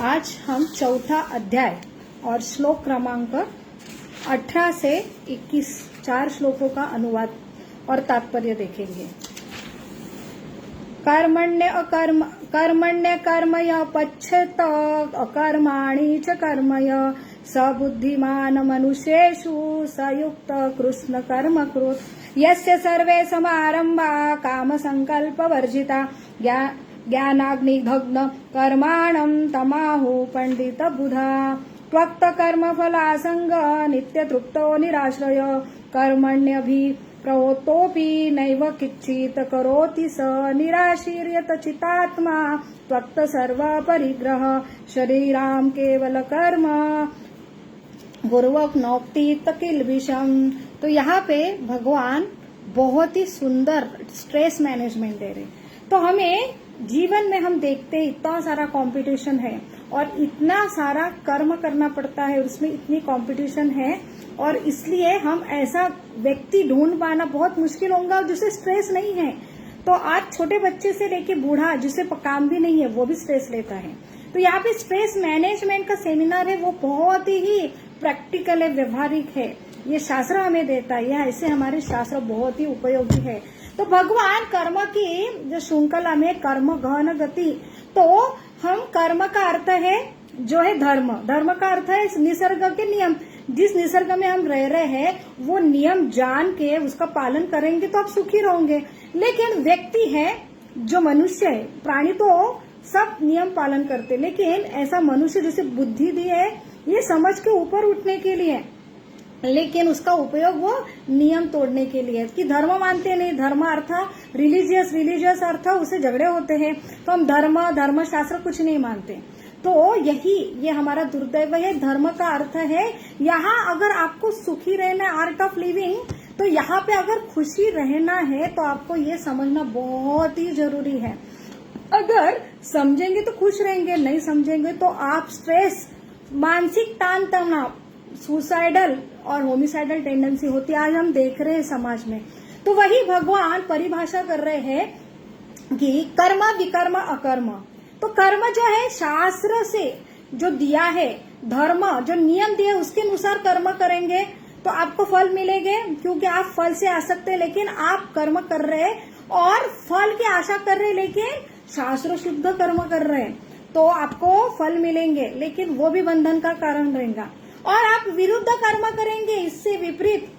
आज हम चौथा अध्याय और श्लोक क्रमांक 18 से 21 4 श्लोकों का अनुवाद और तात्पर्य देखेंगे। कर्मण्य कर्मय पच्छत अकर्माणि च कर्मय स बुद्धिमान मनुष्येषु स युक्त कृष्ण कर्म कृत् यस्य सर्वे समारंभा काम संकल्प वर्जिता ज्ञानाग्निदग्ध कर्माणं तमाहु पंडित बुधा त्वक्त कर्म फलासंग नित्य तृप्तो निराश्रय कर्मण्यभि प्रवृत्तोऽपि नैव किञ्चित् करोति स निराशीर्यत चितात्मा त्वक्त सर्व परिग्रह शरीराम केवल कर्म गुरुवक नौक्ति किल्बिषम। तो यहाँ पे भगवान बहुत ही सुंदर स्ट्रेस मैनेजमेंट दे रहे। तो हमें जीवन में हम देखते इतना सारा कंपटीशन है और इतना सारा कर्म करना पड़ता है, उसमें इतनी कंपटीशन है और इसलिए हम ऐसा व्यक्ति ढूंढ पाना बहुत मुश्किल होगा जिसे स्ट्रेस नहीं है। तो आज छोटे बच्चे से लेके बूढ़ा जिसे काम भी नहीं है वो भी स्ट्रेस लेता है। तो यहाँ पे स्ट्रेस मैनेजमेंट का सेमिनार है, वो बहुत ही प्रैक्टिकल है, व्यवहारिक है। ये शास्त्र हमें देता है, यह ऐसे हमारे शास्त्र बहुत ही उपयोगी है। तो भगवान कर्म की जो श्रृंखला में कर्म गहन गति, तो हम कर्म का अर्थ है जो है धर्म, धर्म का अर्थ है निसर्ग के नियम। जिस निसर्ग में हम रह रहे हैं वो नियम जान के उसका पालन करेंगे तो आप सुखी रहोगे। लेकिन व्यक्ति है जो मनुष्य है, प्राणी तो सब नियम पालन करते, लेकिन ऐसा मनुष्य जिसे बुद्धि दी है ये समझ के ऊपर उठने के लिए, लेकिन उसका उपयोग वो नियम तोड़ने के लिए कि धर्म मानते नहीं, धर्म अर्थ रिलीजियस अर्थ उसे झगड़े होते हैं। तो हम धर्म शास्त्र कुछ नहीं मानते। तो यही ये हमारा दुर्दैव है। धर्म का अर्थ है यहाँ अगर आपको सुखी रहना है, आर्ट ऑफ लिविंग, तो यहाँ पे अगर खुशी रहना है तो आपको ये समझना बहुत ही जरूरी है। अगर समझेंगे तो खुश रहेंगे, नहीं समझेंगे तो आप स्ट्रेस, मानसिक तान तनाव, सुसाइडल और होमिसाइडल टेंडेंसी होती है, आज हम देख रहे हैं समाज में। तो वही भगवान परिभाषा कर रहे हैं कि कर्म विकर्म अकर्म। तो कर्म जो है शास्त्र से जो दिया है, धर्म जो नियम दिए उसके अनुसार कर्म करेंगे तो आपको फल मिलेंगे, क्योंकि आप फल से आसक्त है। लेकिन आप कर्म कर रहे हैं और फल की आशा कर रहे हैं, लेकिन शास्त्र शुद्ध कर्म कर रहे हैं तो आपको फल मिलेंगे, लेकिन वो भी बंधन का कारण रहेगा। और आप विरुद्ध कर्म करेंगे, इससे विपरीत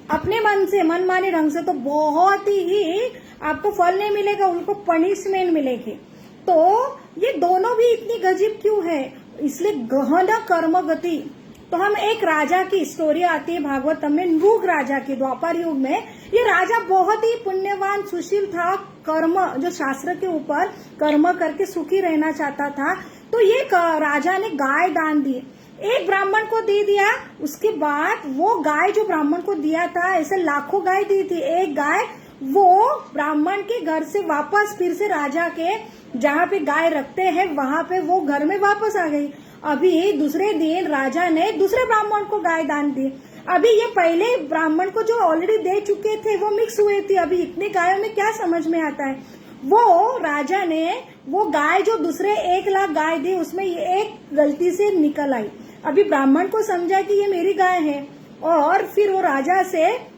अपने मन से, मनमानी ढंग से, तो बहुत ही आपको फल नहीं मिलेगा, उनको पनिशमेंट मिलेगी। तो ये दोनों भी इतनी गजीब क्यों है? इसलिए गहन कर्म गति। तो हम एक राजा की स्टोरी आती है भागवतम में, नृग राजा की, द्वापर युग में। ये राजा बहुत ही पुण्यवान सुशील था, कर्म जो शास्त्र के ऊपर कर्म करके सुखी रहना चाहता था। तो ये राजा ने गाय दान दी, एक ब्राह्मण को दे दिया। उसके बाद वो गाय जो ब्राह्मण को दिया था, ऐसे लाखों गाय दी थी, एक गाय वो ब्राह्मण के घर से वापस फिर से राजा के जहाँ पे गाय रखते हैं वहां पे वो घर में वापस आ गई। अभी दूसरे दिन राजा ने दूसरे ब्राह्मण को गाय दान दी। अभी ये पहले ब्राह्मण को जो ऑलरेडी दे चुके थे वो मिक्स हुए थे। अभी इतने गायों में क्या समझ में आता है? वो राजा ने वो गाय जो दूसरे 1 लाख गाय दी उसमें ये एक गलती से निकल आई। अभी ब्राह्मण को समझा कि ये मेरी गाय है और फिर वो राजा से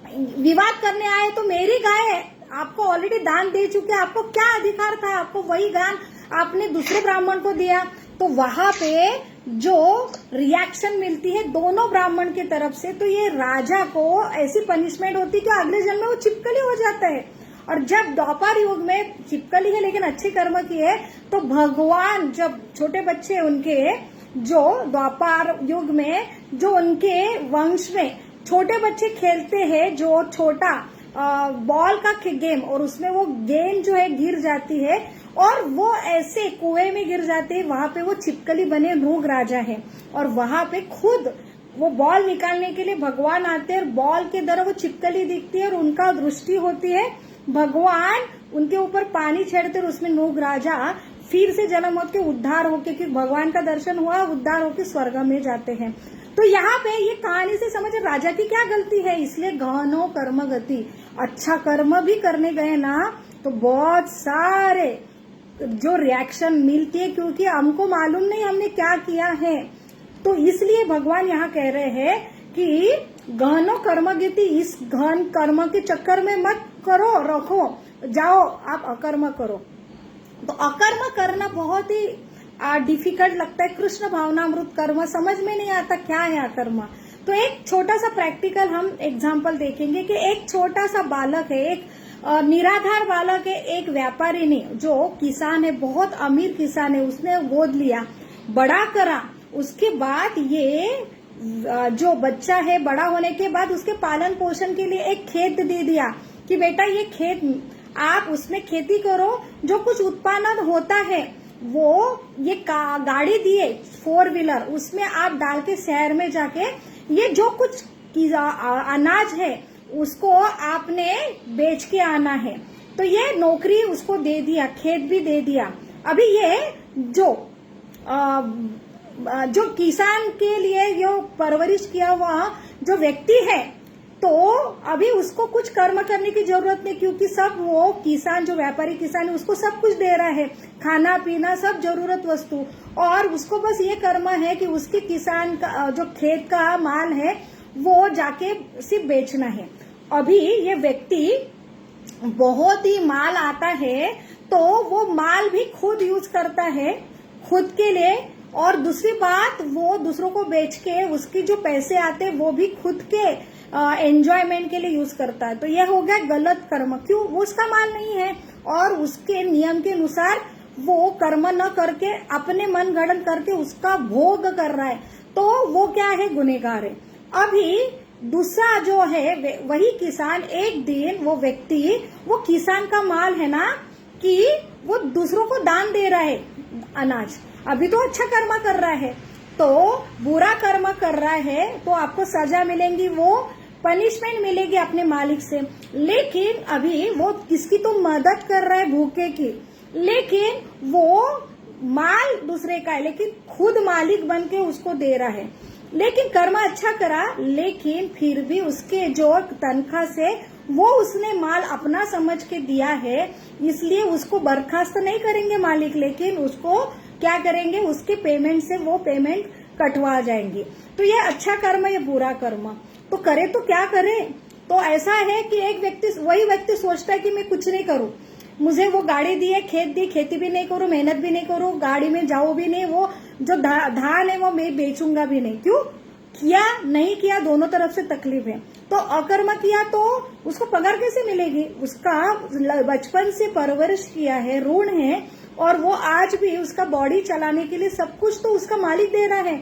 विवाद करने आए, तो मेरी गाय है, आपको ऑलरेडी दान दे चुके, आपको क्या अधिकार था? आपको वही दान आपने दूसरे ब्राह्मण को दिया। तो वहां पे जो रिएक्शन मिलती है दोनों ब्राह्मण की तरफ से, तो ये राजा को ऐसी पनिशमेंट होती कि अगले जन्म में वो छिपकली हो जाता है। और जब द्वापर युग में छिपकली है लेकिन अच्छे कर्म की है, तो भगवान जब छोटे बच्चे उनके जो द्वापर युग में जो उनके वंश में छोटे बच्चे खेलते हैं जो छोटा बॉल का गेम, और उसमें वो गेंद जो है गिर जाती है और वो ऐसे कुएं में गिर जाती है, वहां पे वो छिपकली बने नृग राजा है। और वहां पे खुद वो बॉल निकालने के लिए भगवान आते हैं और बॉल के तरह वो छिपकली दिखती है और उनका दृष्टि होती है, भगवान उनके ऊपर पानी छेड़ते और उसमें नृग राजा फिर से जन्म होकर उद्धार होके, क्योंकि भगवान का दर्शन हुआ, उद्धार होकर स्वर्ग में जाते हैं। तो यहाँ पे ये कहानी से समझ राजा की क्या गलती है। इसलिए गहनो कर्म गति, अच्छा कर्म भी करने गए ना तो बहुत सारे जो रिएक्शन मिलती है, क्योंकि हमको मालूम नहीं हमने क्या किया है। तो इसलिए भगवान यहाँ कह रहे हैं कि गहनो कर्मगति, इस गहन कर्म के चक्कर में मत करो, रखो, जाओ आप अकर्म करो। तो अकर्म करना बहुत ही डिफिकल्ट लगता है। कृष्ण भावनामृत कर्म समझ में नहीं आता क्या है अकर्म। तो एक छोटा सा प्रैक्टिकल हम एग्जाम्पल देखेंगे कि एक छोटा सा बालक है, एक निराधार बालक है, एक व्यापारी ने, जो किसान है, बहुत अमीर किसान है, उसने गोद लिया, बड़ा करा, उसके बाद ये जो बच्चा है बड़ा होने के बाद उसके पालन पोषण के लिए एक खेत दे दिया कि बेटा ये खेत आप उसमें खेती करो, जो कुछ उत्पादन होता है वो ये गाड़ी दिए 4 व्हीलर, उसमें आप डाल के शहर में जाके ये जो कुछ अनाज है उसको आपने बेच के आना है। तो ये नौकरी उसको दे दिया, खेत भी दे दिया। अभी ये जो किसान के लिए जो परवरिश किया हुआ जो व्यक्ति है, तो अभी उसको कुछ कर्म करने की जरूरत नहीं, क्योंकि सब वो किसान, जो व्यापारी किसान है, उसको सब कुछ दे रहा है, खाना पीना सब जरूरत वस्तु, और उसको बस ये कर्म है कि उसके किसान का जो खेत का माल है वो जाके सिर्फ बेचना है। अभी ये व्यक्ति बहुत ही माल आता है तो वो माल भी खुद यूज करता है खुद के लिए, और दूसरी बात वो दूसरों को बेच के उसकी जो पैसे आते हैं वो भी खुद के एंजॉयमेंट के लिए यूज करता है। तो यह हो गया गलत कर्म। क्यों? वो उसका माल नहीं है और उसके नियम के अनुसार वो कर्म न करके अपने मन गढ़ंत करके उसका भोग कर रहा है, तो वो क्या है? गुनहगार है। अभी दूसरा जो है वही किसान, एक दिन वो व्यक्ति, वो किसान का माल है ना कि वो दूसरों को दान दे रहा है अनाज, अभी तो अच्छा कर्म कर रहा है। तो बुरा कर्म कर रहा है तो आपको सजा मिलेगी, वो पनिशमेंट मिलेगी अपने मालिक से। लेकिन अभी वो किसकी तो मदद कर रहा है, भूखे की, लेकिन वो माल दूसरे का है, लेकिन खुद मालिक बन के उसको दे रहा है। लेकिन कर्म अच्छा करा, लेकिन फिर भी उसके जो तनख्वाह से वो उसने माल अपना समझ के दिया है, इसलिए उसको बर्खास्त नहीं करेंगे मालिक, लेकिन उसको क्या करेंगे? उसके पेमेंट से वो पेमेंट कटवा जाएंगे। तो ये अच्छा कर्म, ये बुरा कर्म। तो करे तो क्या करे? तो ऐसा है कि एक व्यक्ति, वही व्यक्ति सोचता है कि मैं कुछ नहीं करूं, मुझे वो गाड़ी दी है, खेत दी, खेती भी नहीं करूं, मेहनत भी नहीं करूं, गाड़ी में जाऊं भी नहीं, वो जो धान है वो मैं बेचूंगा भी नहीं। क्यों? किया नहीं किया दोनों तरफ से तकलीफ है। तो अकर्म किया तो उसको पगार कैसे मिलेगी? उसका बचपन से परवरिश किया है, ऋण है, और वो आज भी उसका बॉडी चलाने के लिए सब कुछ तो उसका मालिक दे रहा है।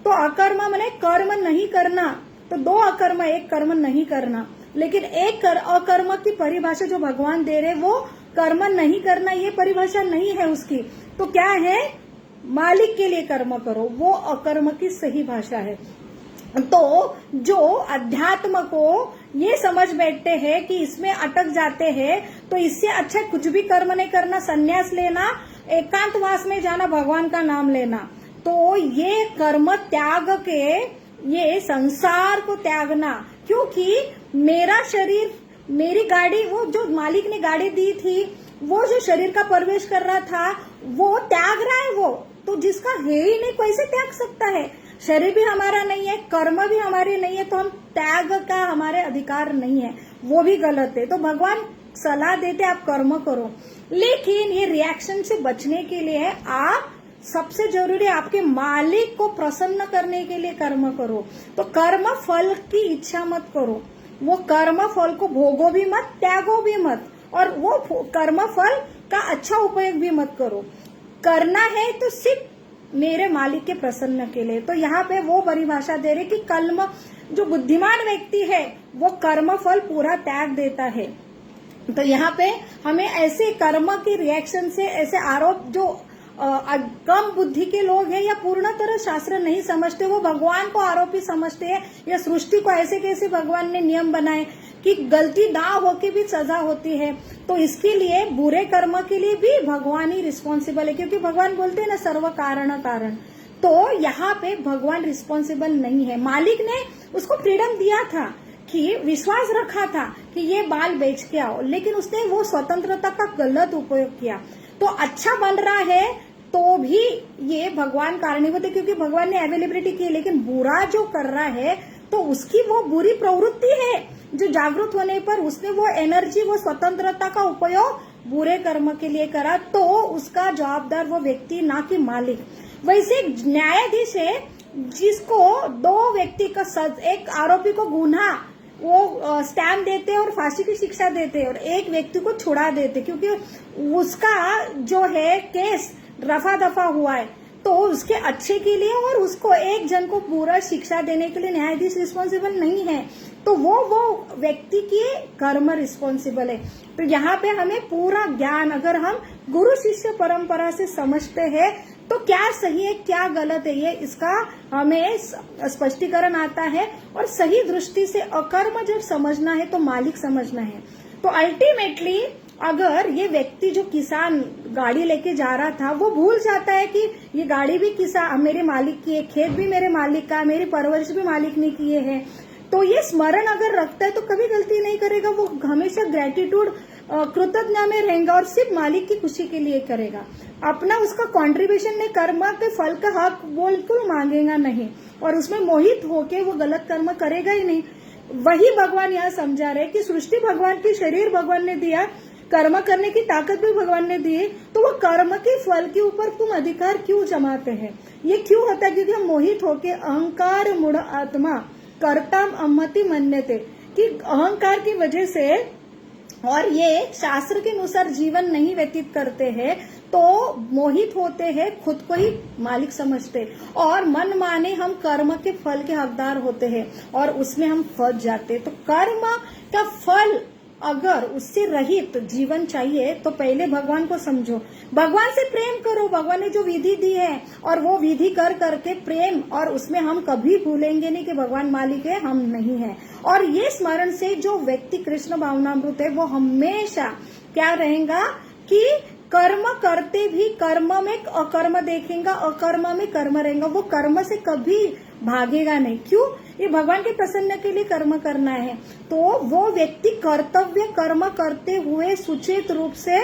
तो अकर्म माने कर्म नहीं करना। तो दो अकर्म, एक कर्म नहीं करना। लेकिन एक अकर्म की परिभाषा जो भगवान दे रहे वो कर्म नहीं करना, ये परिभाषा नहीं है उसकी। तो क्या है? मालिक के लिए कर्म करो, वो अकर्म की सही भाषा है। तो जो अध्यात्म को ये समझ बैठते हैं कि इसमें अटक जाते हैं, तो इससे अच्छा कुछ भी कर्म नहीं करना, संन्यास लेना, एकांतवास में जाना, भगवान का नाम लेना। तो ये कर्म त्याग के, ये संसार को त्यागना, क्योंकि मेरा शरीर, मेरी गाड़ी, वो जो मालिक ने गाड़ी दी थी, वो जो शरीर का प्रवेश कर रहा था वो त्याग रहा है। वो तो जिसका है ही नहीं कैसे त्याग सकता है? शरीर भी हमारा नहीं है, कर्म भी हमारे नहीं है, तो हम त्याग का हमारे अधिकार नहीं है, वो भी गलत है। तो भगवान सलाह देते आप कर्म करो, लेकिन ये रिएक्शन से बचने के लिए आप सबसे जरूरी आपके मालिक को प्रसन्न करने के लिए कर्म करो। तो कर्म फल की इच्छा मत करो, वो कर्म फल को भोगो भी मत, त्यागो भी मत, और वो कर्म फल का अच्छा उपयोग भी मत करो। करना है तो सिर्फ मेरे मालिक के प्रसन्न के लिए। तो यहाँ पे वो परिभाषा दे रहे कि कर्म, जो बुद्धिमान व्यक्ति है वो कर्म फल पूरा त्याग देता है। तो यहाँ पे हमें ऐसे कर्म के रिएक्शन से, ऐसे आरोप, जो कम बुद्धि के लोग हैं या पूर्ण तरह शास्त्र नहीं समझते, वो भगवान को आरोपी समझते हैं, या सृष्टि को ऐसे कैसे भगवान ने नियम बनाए कि गलती ना होके भी सजा होती है। तो इसके लिए बुरे कर्म के लिए भी भगवान ही रिस्पॉन्सिबल है, क्योंकि भगवान बोलते हैं ना सर्व कारण कारण। तो यहाँ पे भगवान रिस्पॉन्सिबल नहीं है। मालिक ने उसको फ्रीडम दिया था, कि विश्वास रखा था कि ये बाल बेच के आओ, लेकिन उसने वो स्वतंत्रता का गलत उपयोग किया। तो अच्छा बन रहा है तो भी ये भगवान कारणीभूत है, क्योंकि भगवान ने अवेलेबिलिटी की, लेकिन बुरा जो कर रहा है तो उसकी वो बुरी प्रवृत्ति है जो जागृत होने पर उसने वो एनर्जी, वो स्वतंत्रता का उपयोग बुरे कर्म के लिए करा, तो उसका जवाबदार वो व्यक्ति, ना कि मालिक। वैसे न्यायाधीश है जिसको दो व्यक्ति का एक आरोपी को गुना वो स्टैम्प देते हैं और फांसी की शिक्षा देते हैं और एक व्यक्ति को छुड़ा देते, क्योंकि उसका जो है केस रफा दफा हुआ है, तो उसके अच्छे के लिए और उसको एक जन को पूरा शिक्षा देने के लिए न्यायाधीश रिस्पॉन्सिबल नहीं है, तो वो व्यक्ति की कर्म रिस्पॉन्सिबल है। तो यहाँ पे हमें पूरा ज्ञान अगर हम गुरु शिष्य परंपरा से समझते हैं तो क्या सही है क्या गलत है, ये इसका हमें स्पष्टीकरण आता है। और सही दृष्टि से अकर्म जब समझना है तो मालिक समझना है। तो अल्टीमेटली अगर ये व्यक्ति जो किसान गाड़ी लेके जा रहा था वो भूल जाता है कि ये गाड़ी भी किसान मेरे मालिक की है, खेत भी मेरे मालिक का, मेरी परवरिश भी मालिक ने किए हैं, तो ये स्मरण अगर रखता है तो कभी गलती नहीं करेगा, वो हमेशा ग्रेटिट्यूड कृतज्ञता में रहेगा और सिर्फ मालिक की खुशी के लिए करेगा। अपना उसका कंट्रीब्यूशन ने कर्म के फल का हक बिल्कुल मांगेगा नहीं और उसमें मोहित होके वो गलत कर्म करेगा ही नहीं। वही भगवान यहाँ समझा रहे कि सृष्टि भगवान की, शरीर भगवान ने दिया, कर्म करने की ताकत भी भगवान ने दी है, तो वो कर्म के फल के ऊपर तुम अधिकार क्यों जमाते हैं? ये क्यों होता है? क्योंकि हम मोहित होके अहंकार मूढ़ आत्मा कर्ताम अहमति मन्यते, कि अहंकार की वजह से और ये शास्त्र के अनुसार जीवन नहीं व्यतीत करते हैं तो मोहित होते हैं, खुद को ही मालिक समझते और मन माने हम कर्म के फल के हकदार होते हैं और उसमें हम फंस जाते। तो कर्म का फल अगर उससे रहित जीवन चाहिए तो पहले भगवान को समझो, भगवान से प्रेम करो, भगवान ने जो विधि दी है और वो विधि कर करके प्रेम, और उसमें हम कभी भूलेंगे नहीं कि भगवान मालिक है, हम नहीं है। और ये स्मरण से जो व्यक्ति कृष्ण भावनामृत है वो हमेशा क्या रहेगा कि कर्म करते भी कर्म में अकर्म देखेगा, अकर्म में कर्म रहेगा, वो कर्म से कभी भागेगा नहीं। क्यों? ये भगवान के प्रसन्न के लिए कर्म करना है। तो वो व्यक्ति कर्तव्य कर्म करते हुए सुचित रूप से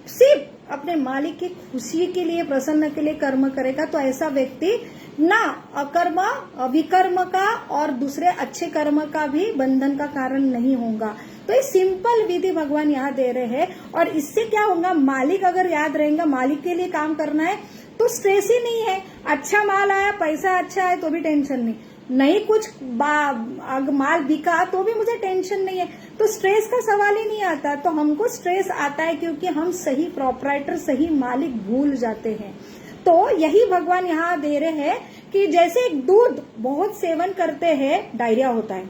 सिर्फ अपने मालिक की खुशी के लिए, प्रसन्न के लिए कर्म करेगा, तो ऐसा व्यक्ति ना अकर्म विकर्म का और दूसरे अच्छे कर्म का भी बंधन का कारण नहीं होगा। तो ये सिंपल विधि भगवान यहाँ दे रहे हैं और इससे क्या होगा, मालिक अगर याद रहेगा, मालिक के लिए काम करना है तो स्ट्रेस ही नहीं है। अच्छा माल आया, पैसा अच्छा है तो भी टेंशन नहीं कुछ माल बिका तो भी मुझे टेंशन नहीं है, तो स्ट्रेस का सवाल ही नहीं आता। तो हमको स्ट्रेस आता है क्योंकि हम सही प्रोपराइटर, सही मालिक भूल जाते हैं। तो यही भगवान यहाँ दे रहे हैं कि जैसे दूध बहुत सेवन करते हैं डायरिया होता है,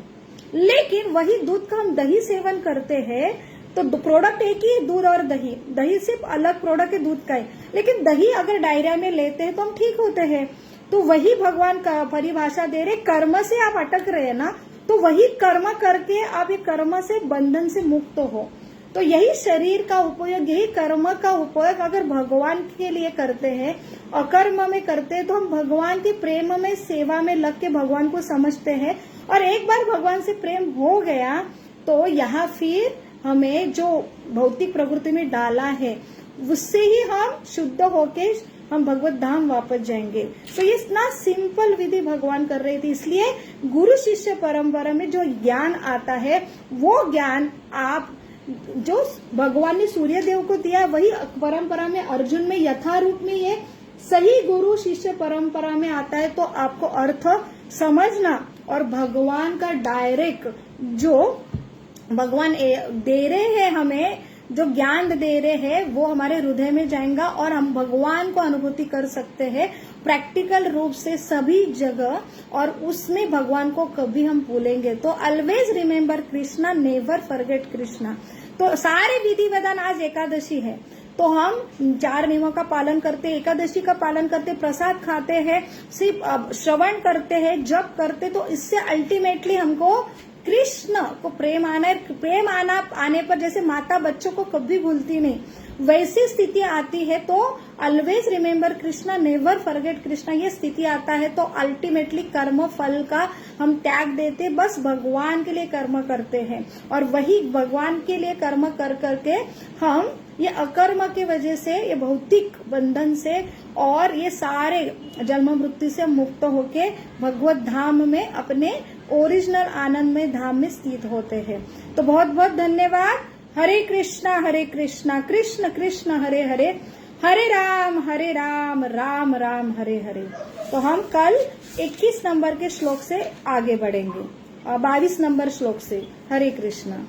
लेकिन वही दूध का हम दही सेवन करते हैं तो प्रोडक्ट एक ही है, दूध और दही। दही सिर्फ अलग प्रोडक्ट है दूध का है, लेकिन दही अगर डायरिया में लेते हैं तो हम ठीक होते हैं। तो वही भगवान का परिभाषा दे रहे, कर्म से आप अटक रहे हैं ना, तो वही कर्म करके आप ये कर्म से बंधन से मुक्त हो। तो यही शरीर का उपयोग, यही कर्म का उपयोग अगर भगवान के लिए करते हैं, अकर्म में करते हैं, तो हम भगवान के प्रेम में, सेवा में लग के भगवान को समझते हैं। और एक बार भगवान से प्रेम हो गया तो यहाँ फिर हमें जो भौतिक प्रकृति में डाला है उससे ही हम शुद्ध होके हम भगवत धाम वापस जाएंगे। तो ये इतना सिंपल विधि भगवान कर रहे थे। इसलिए गुरु शिष्य परंपरा में जो ज्ञान आता है वो ज्ञान आप जो भगवान ने सूर्य देव को दिया वही परंपरा में अर्जुन में यथारूप में ये सही गुरु शिष्य परंपरा में आता है। तो आपको अर्थ समझना और भगवान का डायरेक्ट जो भगवान दे रहे हैं, हमें जो ज्ञान दे रहे हैं वो हमारे हृदय में जाएगा और हम भगवान को अनुभूति कर सकते हैं प्रैक्टिकल रूप से सभी जगह, और उसमें भगवान को कभी हम भूलेंगे। तो always remember Krishna, never forget Krishna. तो सारे विधि विधान, आज एकादशी है तो हम 4 नियमों का पालन करते, एकादशी का पालन करते, प्रसाद खाते हैं, सिर्फ श्रवण करते हैं, जप करते, तो इससे अल्टीमेटली हमको कृष्ण को प्रेम आना है। प्रेम आने पर जैसे माता बच्चों को कभी भूलती नहीं, वैसी स्थिति आती है। तो always remember Krishna, never forget Krishna, ये स्थिति आता है तो अल्टीमेटली कर्म फल का हम त्याग देते, बस भगवान के लिए कर्म करते हैं और वही भगवान के लिए कर्म कर करके हम ये अकर्म की वजह से, ये भौतिक बंधन से और ये सारे जन्म मृत्यु से मुक्त होके भगवत धाम में अपने ओरिजिनल आनंदमय धाम में स्थित होते हैं। तो बहुत बहुत धन्यवाद। हरे कृष्णा कृष्ण कृष्ण हरे हरे, हरे राम राम राम हरे हरे। तो हम कल 21 नंबर के श्लोक से आगे बढ़ेंगे, 22 नंबर श्लोक से। हरे कृष्णा।